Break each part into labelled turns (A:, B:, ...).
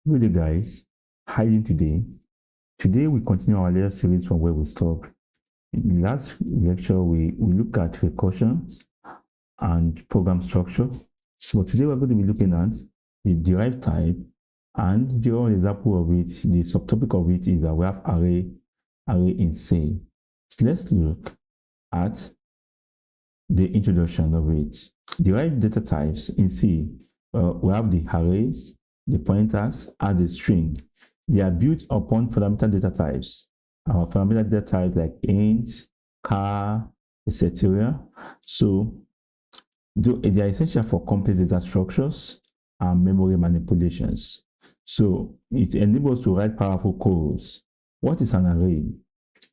A: Good day, guys. How are you doing today? Today we continue our lecture series from where we stopped. In the last lecture, we looked at recursion and program structure. So today we're going to be looking at the derived type, and the one example of it, the subtopic of it is that we have array in C. So let's look at the introduction of it. Derived data types in C, we have the arrays, the pointers, and the string. They are built upon fundamental data types. Our fundamental data types like int, char, etc. So they are essential for complex data structures and memory manipulations. So it enables to write powerful codes. What is an array?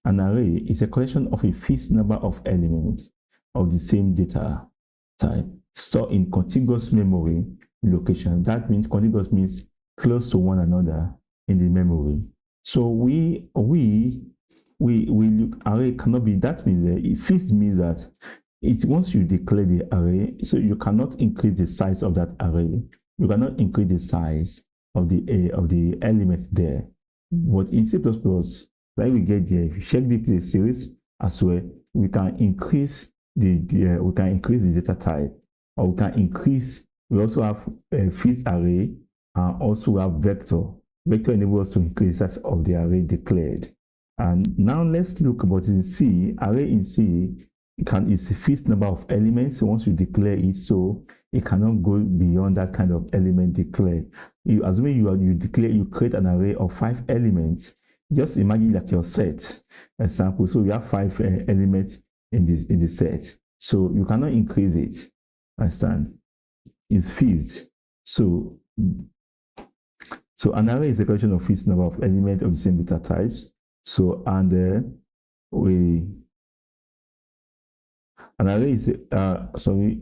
A: An array is a collection of a fixed number of elements of the same data type stored in contiguous memory location. That means contiguous means close to one another in the memory. So we look array cannot be, that means fixed means that it once you declare the array, so you cannot increase the size of that array. You cannot increase the size of the element there. But in C++, like we get there, if you check the series as well, we can increase the data type, or we can increase. We also have a fixed array, and also have vector. Vector enables us to increase the size of the array declared. And now let's look about in C. Array in C is a fixed number of elements once you declare it, so it cannot go beyond that kind of element declared. Assuming you create an array of 5 elements. Just imagine like your set example. So you have 5 elements in the set. So you cannot increase it. Understand? It's fixed. So an array is a collection of fixed number of elements of the same data types. So an array is it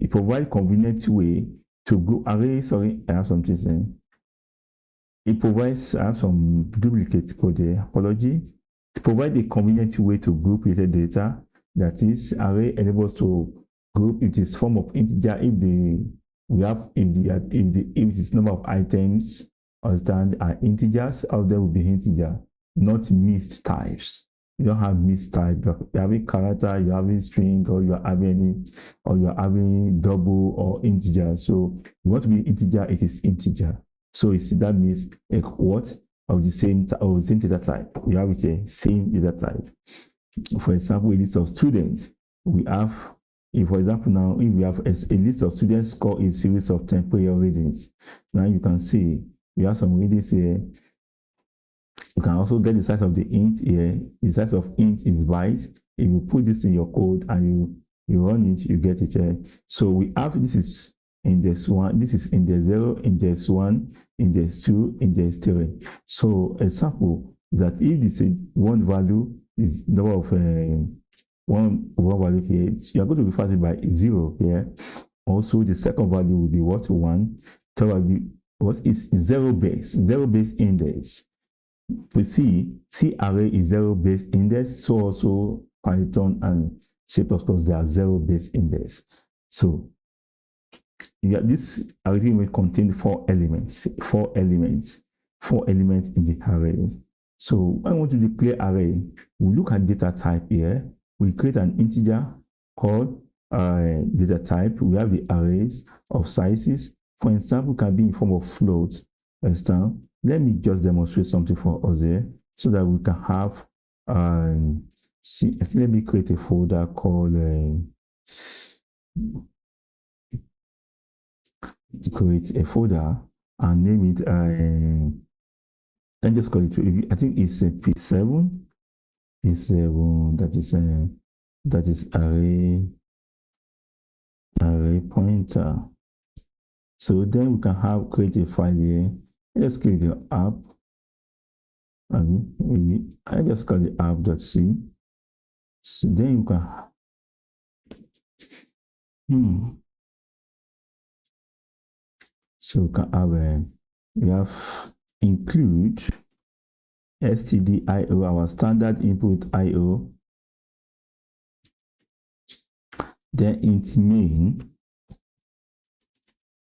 A: provides convenient way to group array. Sorry, I have something saying. It provides, I have some duplicate code there, apology. It provides a convenient way to group related data. That is, array enables to group if it is form of integer if its number of items understand are integers, all of them will be integer, not mixed types. You don't have mixed type. You're having character, you're having string, or you're having double or integer. So you want to be integer, it is integer. So that means a what of the same data type. We have it a same data type. For example, a list of students. We have, for example, now if we have a list of students score a series of temporary readings. Now you can see we have some readings here. You can also get the size of the int here. The size of int is byte. If you put this in your code and you run it, you get it here. So we have, this is index 1, this is index 0, index 1, index 2, index 3. So example is that if this is one value is number of one value here, you are going to refer to it by 0 here. Also the second value will be what? 1. Third value what is 0 base index. We see C array is 0 base index, so also Python and C++ they are 0 base index. So this array will contain 4 elements in the array. So when I want to declare array, we look at data type here. We create an integer called data type. We have the arrays of sizes. For example, can be in form of float. Understand? Let me just demonstrate something for us here so that we can have let me create a folder called create a folder and name it and just call it, I think it's a P7 that is array pointer. So then we can create a file here. Let's click the app, and maybe I just call it app.c. So then you can so we can have we have include stdio, our standard input IO, then int main,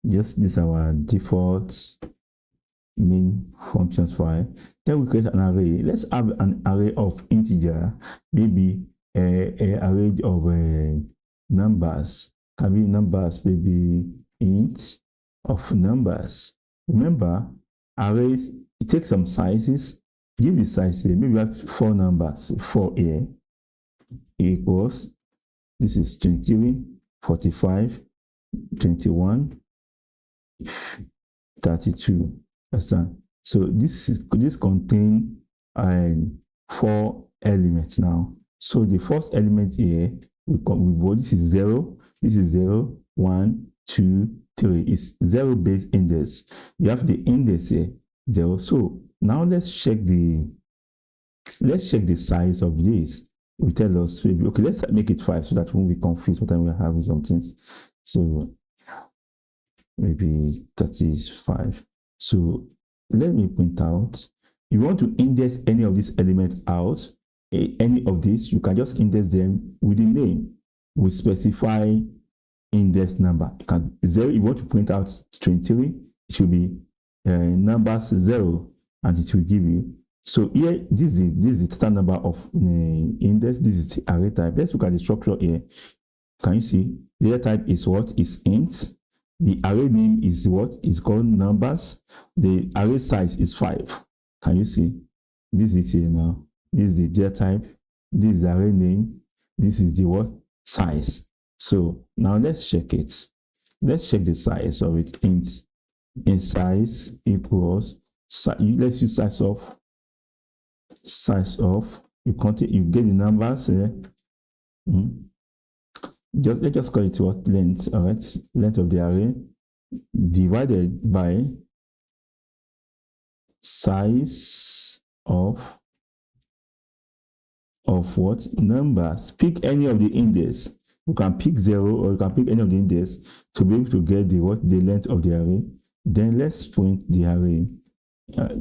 A: just this our default main functions for I. Then we create an array. Let's have an array of integer, maybe a array of numbers. Can be numbers, maybe int of numbers. Remember, arrays, it takes some sizes. Give the size here. Maybe we have 4 numbers, 4 here equals, this is 23, 45, 21, 32. Understand? So this contain 4 elements now. So the first element here this is 0, this is 0, 1, 2, 3. It's 0 base index. You have the index here 0. So now let's check the size of this. We tell us maybe, okay, let's make it 5 so that when we confuse what time we are having something. So maybe 35. So let me point out, if you want to index any of these elements out, any of these, you can just index them with the name. We specify index number. You can 0, if you want to print out 23, it should be numbers 0, and it will give you. So here, this is the total number of index. This is the array type. Let's look at the structure here. Can you see? The data type is what? Is int. The array name is what? Is called numbers. The array size is 5. Can you see? This is here now. This is the data type. This is the array name. This is the what? Size. So now let's check it. Let's check the size of it. Int size equals, let's use size of. You get the numbers here. Let's just call it what? Length. All right, length of the array divided by size of what? Numbers. Pick any of the index. You can pick 0 or you can pick any of the index to be able to get the length of the array. Then let's print the array.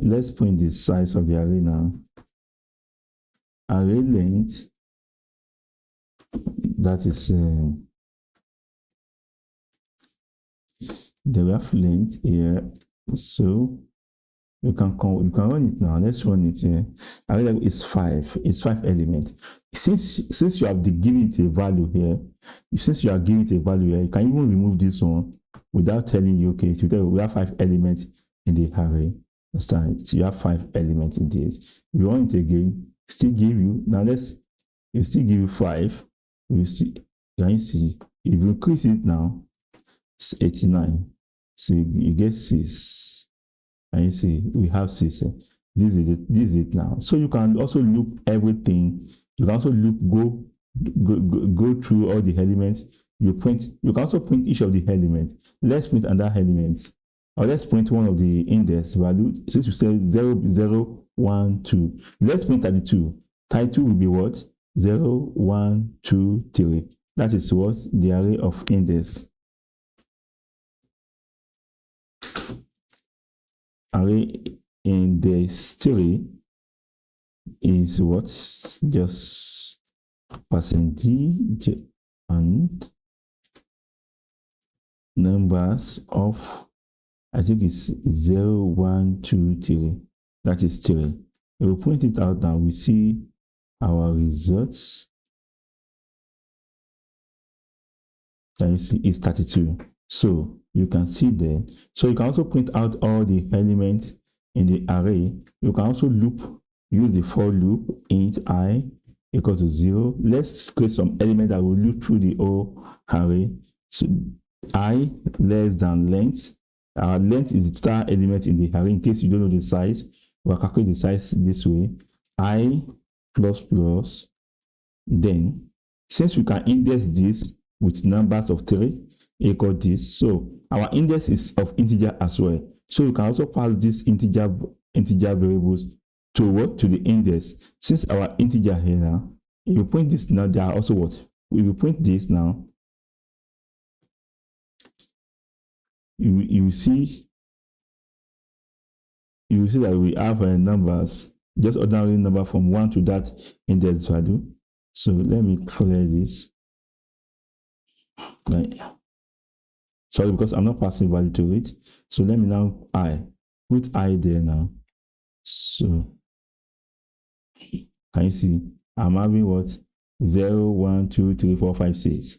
A: Let's print the size of the array now. Array length, that is the rough length here. So you can run it now. Let's run it here. Array length is 5. It's 5 elements. Since you have given it a value here, you can even remove this one without telling you, okay, we have 5 elements in the array. Understand? You have 5 elements in this. You run it again, still give you, now you still give you 5. Can you see? If you increase it now, it's 89. So you get 6. And you see, we have 6. This is it now. So you can also loop everything. You can also loop, go through all the elements. You can also print each of the elements. Let's print another element. Or let's print one of the index value. Since you say 0, 0, 1, 2. Let's print 32. 32 will be what? 0, 1, 2, 3. That is what? The array of index. Array index 3 is what? Just %d and numbers of, I think it's 0, 1, 2, 3. That is 3. We will print it out now. We see our results. Can you see? It's 32. So you can see there. So you can also print out all the elements in the array. You can also loop, use the for loop, int I equals to 0. Let's create some element that will loop through the whole array. So I less than length. Our length is the total element in the array. In case you don't know the size, we'll calculate the size this way. I plus plus. Then, since we can index this with numbers of 3, equal this. So our index is of integer as well. So you can also pass this integer variables to what? To the index. Since our integer here now, if you print this now, there are also what? If you print this now, you see that we have numbers, just ordinary number from 1 to that index value. So let me clear this. Right. Sorry, because I'm not passing value to it. So let me now put I there now. So can you see? I'm having what? 0, 1, 2, 3, 4, 5, 6.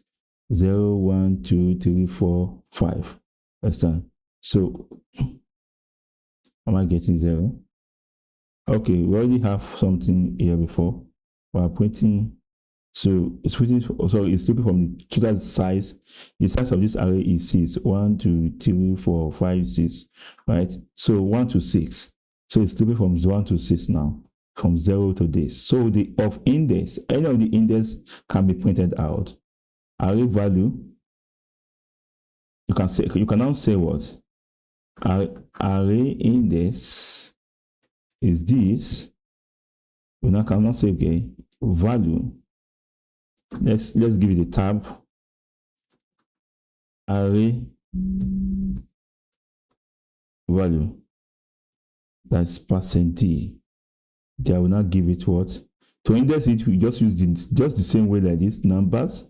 A: 0, 1, 2, 3, 4, 5. Understand? So am I getting 0? Okay, we already have something here before. We're printing. So it's printing. So it's looking from the total size. The size of this array is 6. 1, 2, 3, 4, 5, 6. Right? So 1 to 6. So it's looking from 1 to 6 now. From 0 to this. So the of index, any of the index can be printed out. Array value, you can now say what? Array index is this. We now cannot say okay, value. Let's give it a tab. Array value. That's %d. Then I will not give it what? To index it, we just use just the same way like this. Numbers,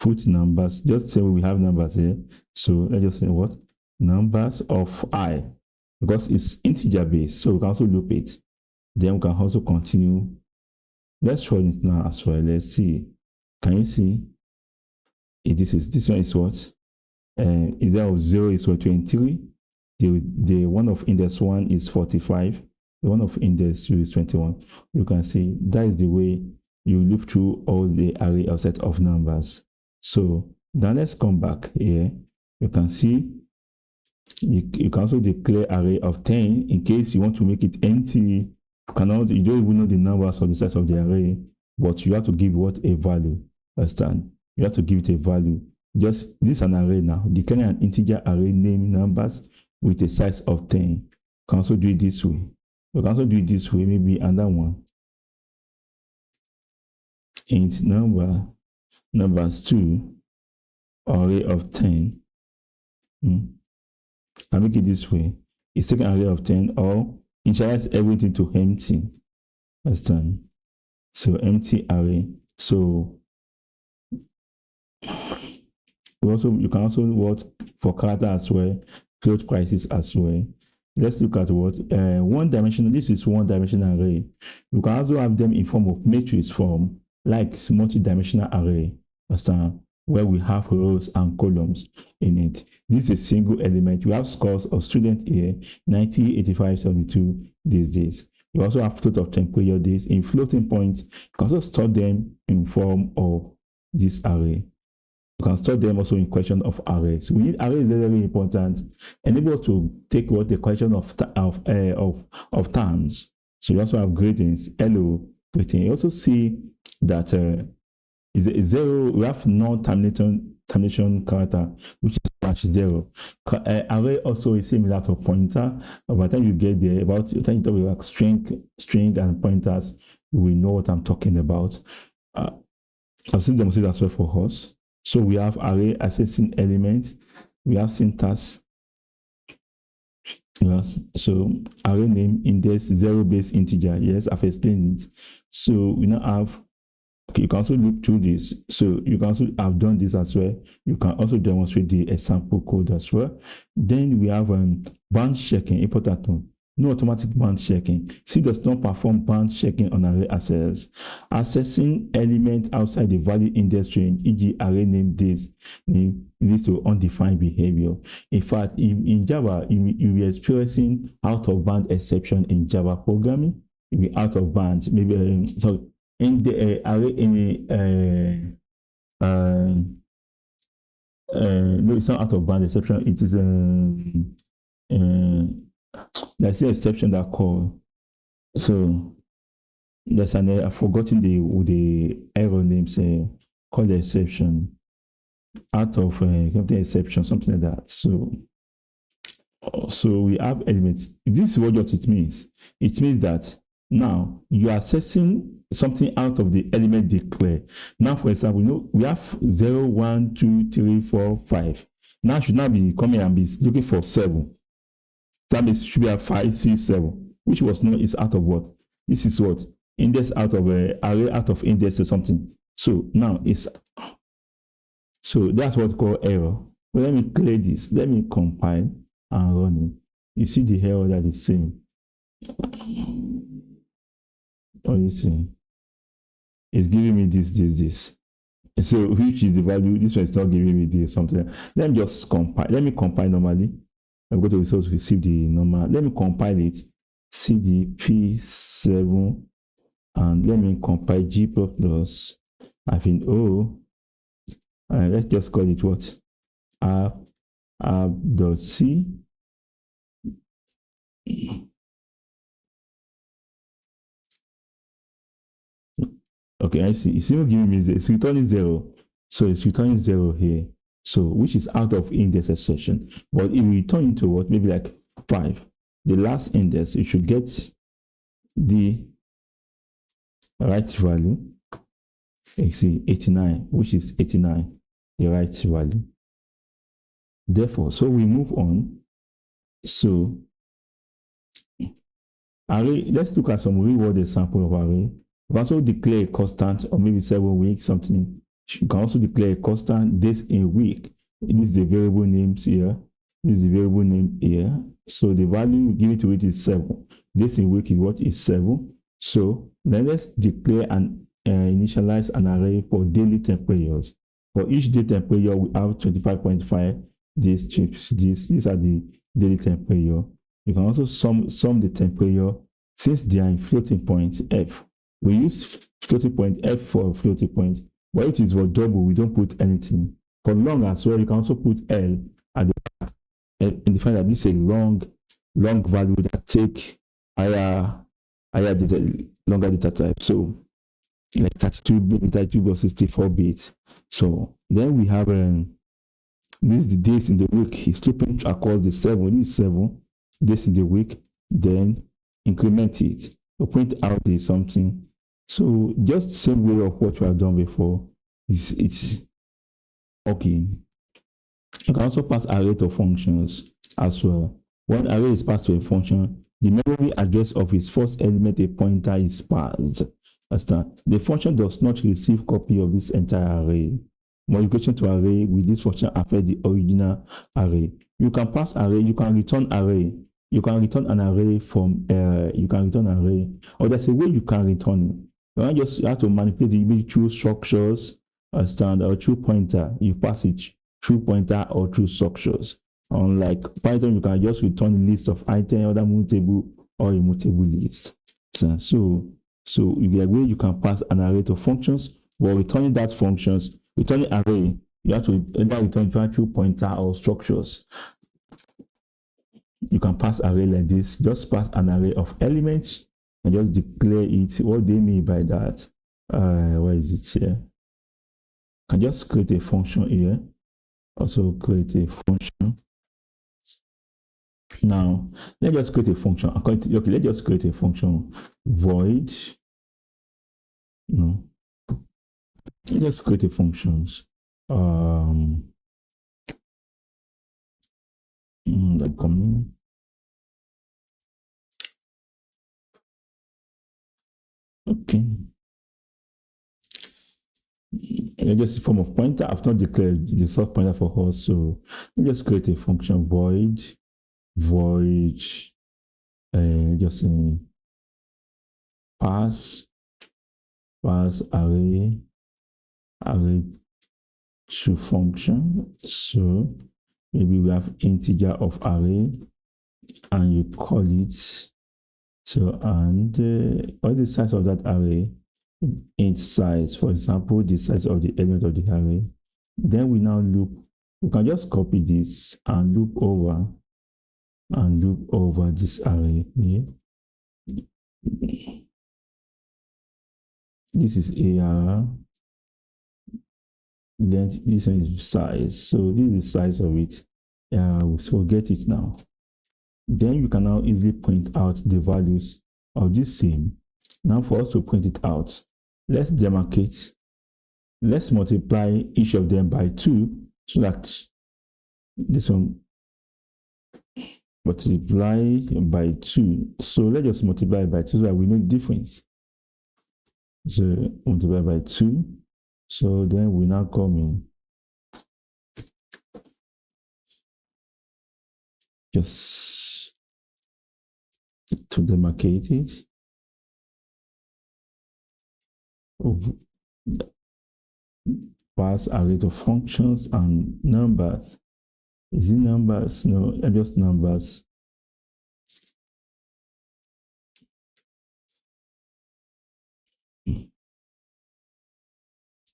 A: put numbers, just the same way we have numbers here. So let's just say what? Numbers of I, because it's integer based, so we can also loop it. Then we can also continue. Let's run it now as well. Let's see. Can you see? This one is what? Instead of 0 is what? 23. The one of index 1 is 45. The one of index 2 is 21. You can see that is the way you loop through all the array or set of numbers. So now let's come back here. You can see you can also declare array of 10 in case you want to make it empty. You don't even know the numbers or the size of the array, but you have to give what? A value. Understand? You have to give it a value. Just this is an array now. Declaring an integer array name numbers with a size of 10. You can also do it this way. You can also do it this way, maybe another one. Int numbers 2, array of 10. I make it this way. It's taking an array of 10 or initialize everything to empty. Understand? So empty array. So you can also what for character as well, float prices as well. Let's look at what one dimensional. This is one dimensional array. You can also have them in form of matrix form, like multi-dimensional array. Understand? Where we have rows and columns in it. This is a single element. We have scores of student here, 90, 85, 72 these days. We also have float of temperature days in floating points. You can also store them in form of this array. You can store them also in question of arrays. We need arrays very, very important. Enable us to take what the question of terms. So you also have gradings, hello, everything. You also see that is a 0. We have non-termination character, which is /0. Array also is similar to pointer. By the time you get there, about the time you talk about string and pointers, we know what I'm talking about. I've seen demonstrated as well for us. So we have array accessing element, we have syntax. Yes. So array name index 0 base integer. Yes, I've explained it. So we now have, okay, you can also look through this. So you can also have done this as well. You can also demonstrate the example code as well. Then we have bound checking, important one. No automatic bound checking. C does not perform bound checking on array access. Accessing element outside the value index range, e.g. array name this leads to undefined behavior. In fact, in Java, you'll be experiencing out of band exception in Java programming. You'll be out of band, maybe in the array no, it's not out of band exception. It is there's an exception that call. So there's an I've forgotten the error name. Say call the exception out of something exception, something like that. So we have elements. This is what it means. It means that now you are accessing something out of the element declare. Now, for example, we have 0, 1, 2, 3, 4, 5. Now should not be coming and be looking for 7. That means should be at 5, 6, 7, which was known is out of what? This is what? Index out of array out of index or something. So now it's so that's what we call error. But let me clear this. Let me compile and run you see the error that is saying. Or you see, it's giving me this. So which is the value? This one is not giving me this something. Let me just compile. Let me compile normally. I'm going to resource receive the normal. Let me compile it. CD P7 and let me compile G plus -O. And let's just call it what? app.c. Okay, I see. It's even giving me it's returning 0. So it's returning 0 here. So which is out of index exception. But if we return into what? Maybe like 5. The last index, you should get the right value. You see 89, which is 89, the right value. Therefore, so we move on. So array, let's look at some real world example of array. You can also declare a constant, or maybe 7 weeks, something. You can also declare a constant days in week. This is the variable names here. This is the variable name here. So the value we give it to it is 7. Days in week is what is 7. So then let's declare and initialize an array for daily temperatures. For each day temperature, we have 25.5 days trips. These are the daily temperature. You can also sum the temperature since they are in floating point f. We use floating point f for floating point. But if it is for double, we don't put anything. For long as well, you can also put L at the back and define that this is a long value that take higher data, longer data type. So like 32 or 64 bits. So then we have this is the days in the week. He's flipping across the 7. This is 7 days in the week. Then increment it. So print out is something. So just the same way of what we have done before. It's okay. You can also pass array to functions as well. When array is passed to a function, the memory address of its first element, a pointer, is passed. The function does not receive copy of this entire array. Modification to array with this function affect the original array. You can pass array, you can return array. You can return an array from or there's a way you can return it. You have to manipulate the image through structures, or through pointer. You pass it through pointer or through structures. Unlike Python, you can just return a list of items, other mutable or immutable list. So the way you can pass an array to functions, but returning that functions, returning array, you have to either return through pointer or structures. You can pass array like this. Just pass an array of elements and just declare it. What they mean by that? Where is it here? Can just create a function here. Also create a function. Now let's just create a function. Okay, let's just create a function. Void. No. Let's just create a functions. Okay. Just a form of pointer. I've not declared the source pointer for us, so let's just create a function void, just pass array to function. So maybe we have integer of array, and you call it. So and what the size of that array? In size, for example, the size of the element of the array. Then we now loop. We can just copy this and loop over this array here. This is AR length. This one is size. So this is the size of it. We'll forget it now. Then you can now easily print out the values of this same. Now for us to print it out, let's demarcate. Let's multiply each of them by 2 so that this one multiply by 2. So let's just multiply by 2 so that we know the difference. So multiply by 2. So then we now come in. Just to demarcate it. Pass array to functions and numbers. Is it numbers? No, just numbers.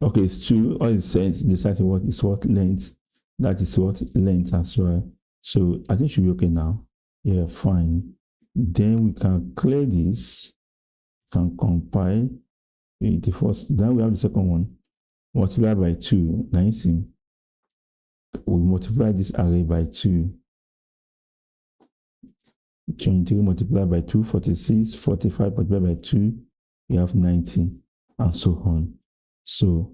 A: Okay, it's true. All it says, decide what is what length. That is what length as well. So I think it should be okay now. Yeah, fine. Then we can clear this, can compile the first. Then we have the second one. Multiply by 2. Now you see, we multiply this array by 2. 23 multiplied by 2, 46, 45 multiplied by 2, we have 90, and so on. So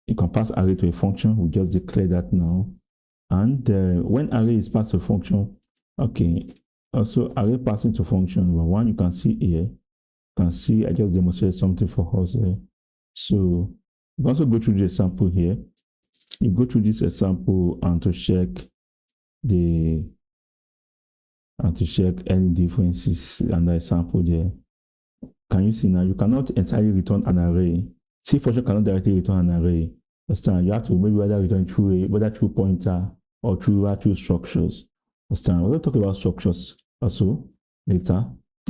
A: you can pass array to a function. We just declare that now. And when array is passed to a function, okay, also array passing to function number 1, you can see here, you can see I just demonstrated something for us here. So you can also go through the example here. You go through this example and to check any differences and the example there. Can you see now? You cannot entirely return an array. C function cannot directly return an array. Understand? You have to maybe whether return through pointer or through structures. Understand? We're going to talk about structures also later,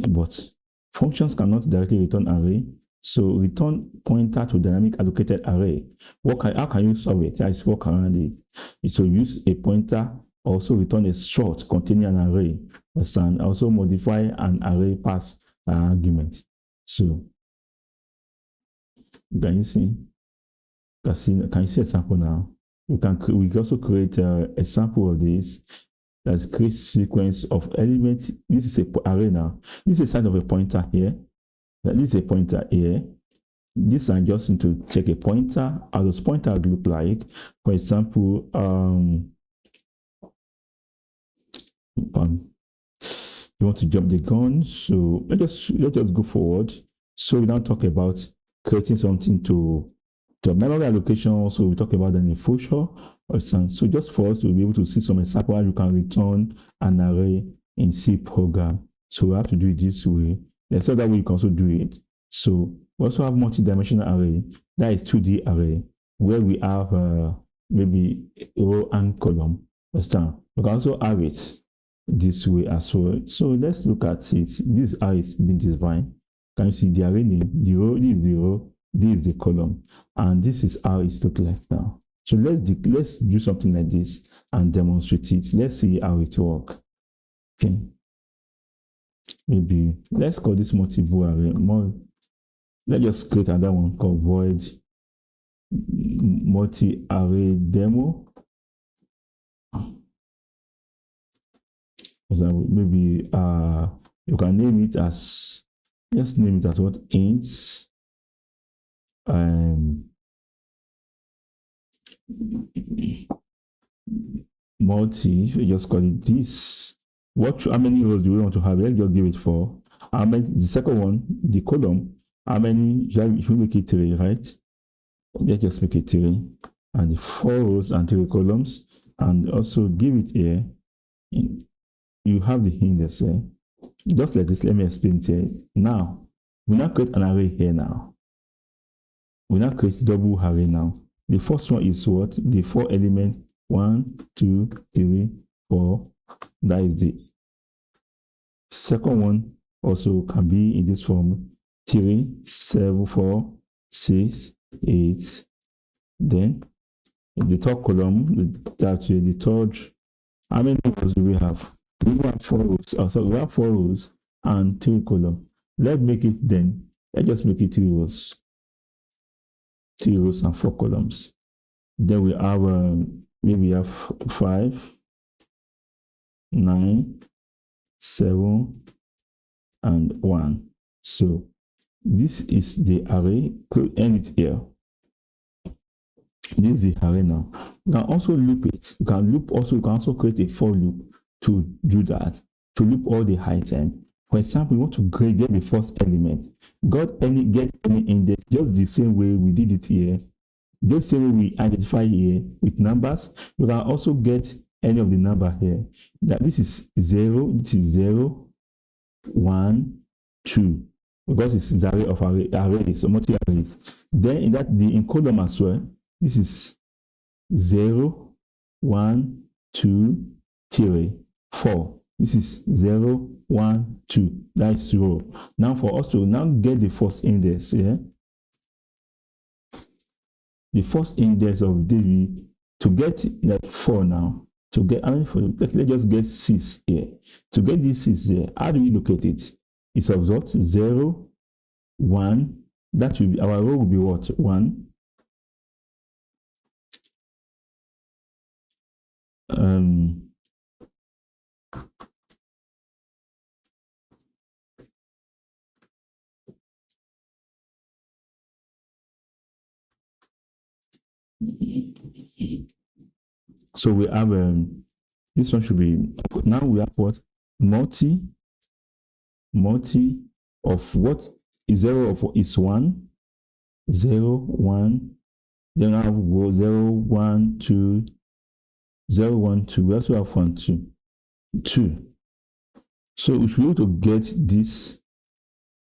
A: but functions cannot directly return array. So return pointer to dynamic allocated array. How can you solve it? That is work around it. So use a pointer. Also return a struct containing an array. Understand? Also modify an array pass by argument. So can you see? Can you see a sample now? We can also create a sample of this. Let's create sequence of elements. This is an array now. This is a sign of a pointer here. This is a pointer here. This is just to check a pointer. How does pointer look like? For example, you want to jump the gun, so let's just go forward. So we now talk about creating something to memory allocation. Also, we talk about that in the future. So just for us to be able to see some example how you can return an array in C program. So we have to do it this way. There's other way you can also do it. So we also have multi-dimensional array. That is 2D array where we have maybe row and column. Understand? We can also have it this way as well. So let's look at it. This is how it's been defined. Can you see the array name? The row, this is the row, this is the column, and this is how it looks like now. So let's do something like this and demonstrate it. Let's see how it works. Okay. Maybe let's call this multiple array. Let's just create another one called void multi-array demo. Maybe you can name it as, just name it as what? Int multi, you just call it this. How many rows do we want to have? Let's just give it 4. The second one, the column, how many? You make it 3, right? Let's just make it 3. And the 4 rows and 3 columns, and also give it here. You have the index here. Just like this, let me explain it here. Now, we now create an array here now. We now create double array now. The first one is what? The 4 element 1, 2, 3, 4. That is the second one. Also can be in this form 3, 7, 4, 6, 8. Then in the third column, the third, how many rows do we have? We have 4 rows. So we have 4 rows and 3 columns. Let's just make it 3 rows. 3 rows and 4 columns. Then we have maybe we have 5, 9, 7, and 1. So this is the array. Could end it here. This is the array now. You can also loop it. You can also create a for loop to do that, to loop all the items. For example, you want to get the first element. Get any index, just the same way we did it here. Just the same way we identify here with numbers. You can also get any of the number here. That this is 0, this is 0, 1, 2, because it's the array of arrays, so multi-arrays. Then in that in column as well, this is 0, 1, 2, 3, 4. This is 0, 1, 2. That's 0. Now for us to now get the first index, yeah. The first index of this, to get that 4 now, to get, I mean, let's just get 6 here. To get this 6 here, how do we locate it? It's of what? 0, 1. That will be, our row will be what? 1. So we have this one should be, now we have what? Multi of what is 0 of is 1, 0, 1. Then I will go 0, 1, 2, 0, 1, 2. We also have 1, 2, 2. So we should be able to get this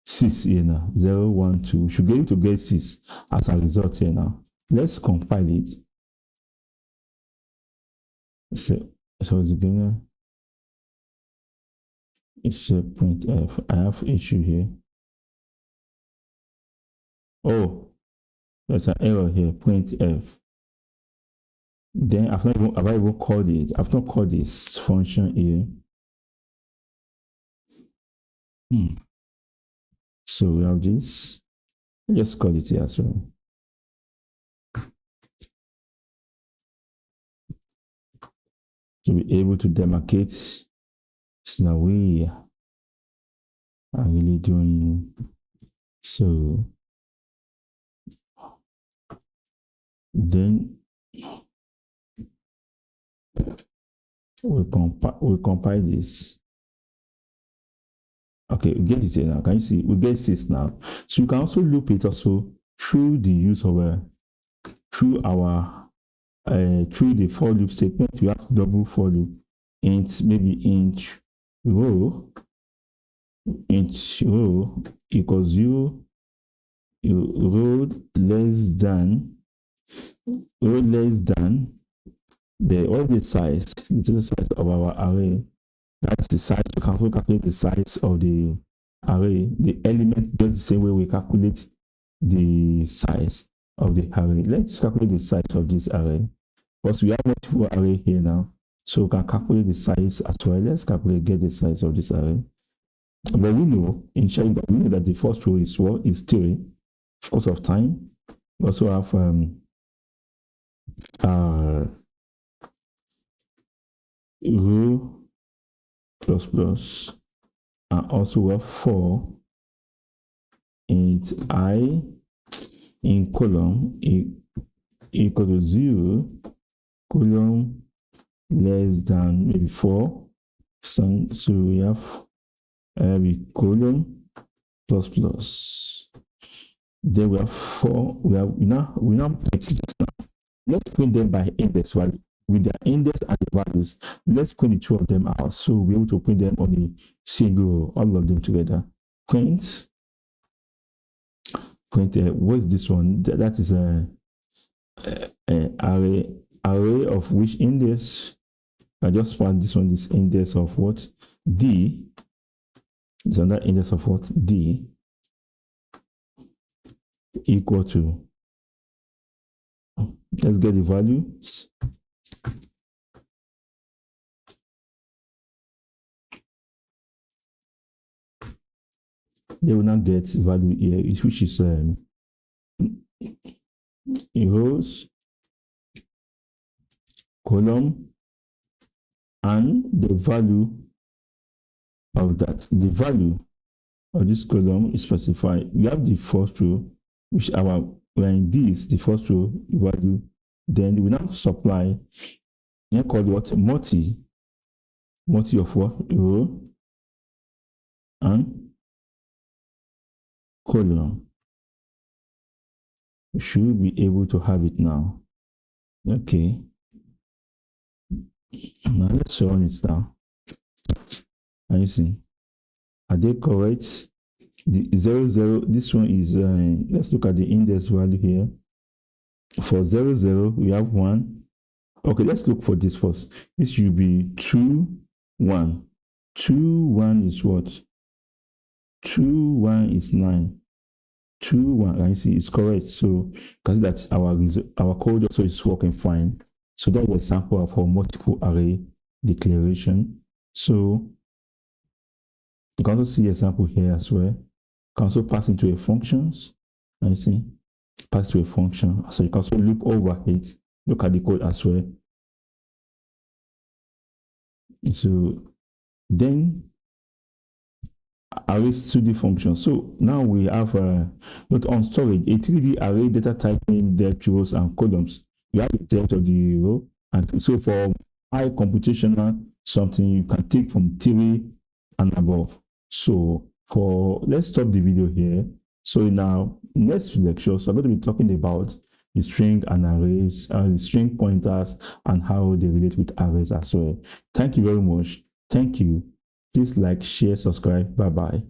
A: 6 here now. 0, 1, 2. We should be able to get 6 as a result here now. Let's compile it. So it's again. It's a printf. I have issue here. Oh, there's an error here. Printf. Then have I even called it? I've not called this function here. So we have this. Let's call it here as well. To be able to demarcate so that we are really doing so. Then we compile this. Okay, we get it here now. Can you see? We get 6 now. So you can also loop it also through the use of through the for loop statement. You have double for loop, int row equals 0, row less than the size, the total size of our array. That's the size. We can also calculate the size of the array, the element, just the same way we calculate the size of the array. Let's calculate the size of this array. Because we have multiple array here now, so we can calculate the size as well. Let's get the size of this array. But we know that the first row is what? Is 3 because of time. We also have row plus, and also we have 4 int I in column equal to 0, column less than maybe 4. So we have column plus. Then we have 4. We now print this now. Let's print them by index value with their index and the values. Let's print the 2 of them out, so we'll be able to print them on a single row, all of them together. Print. What's this one? That is a array of which index. I just found this one. This index of what? D. It's another index of what? D equal to. Let's get the values. They will not get value here, which is rows, column, and the value of that. The value of this column is specified. We have the first row, which we're in this, the first row value. Then we now supply, called what? Multi of what? Row and column. We should be able to have it now. Okay. Now let's run it down. And you see, are they correct? The 0, this one is, let's look at the index value here. For 0, we have 1. Okay, let's look for this first. This should be 2, 1. 2, 1 is what? 2, 1 is 9. 2, 1, and you see, it's correct. So, because that's our code also is working fine. So that's a sample of our multiple array declaration. So you can also see a sample here as well. You can also pass into a functions. And you see, pass to a function. So you can also loop over it. Look at the code as well. So then array 2D function. So now we have not on storage a 3D array data type in depth, rows and columns. You have the depth of the row, and so for high computational something you can take from 3 and above. So for let's stop the video here. So now next lecture, so I'm going to be talking about the string and arrays, the string pointers and how they relate with arrays as well. Thank you very much. Thank you. Please like, share, subscribe. Bye bye.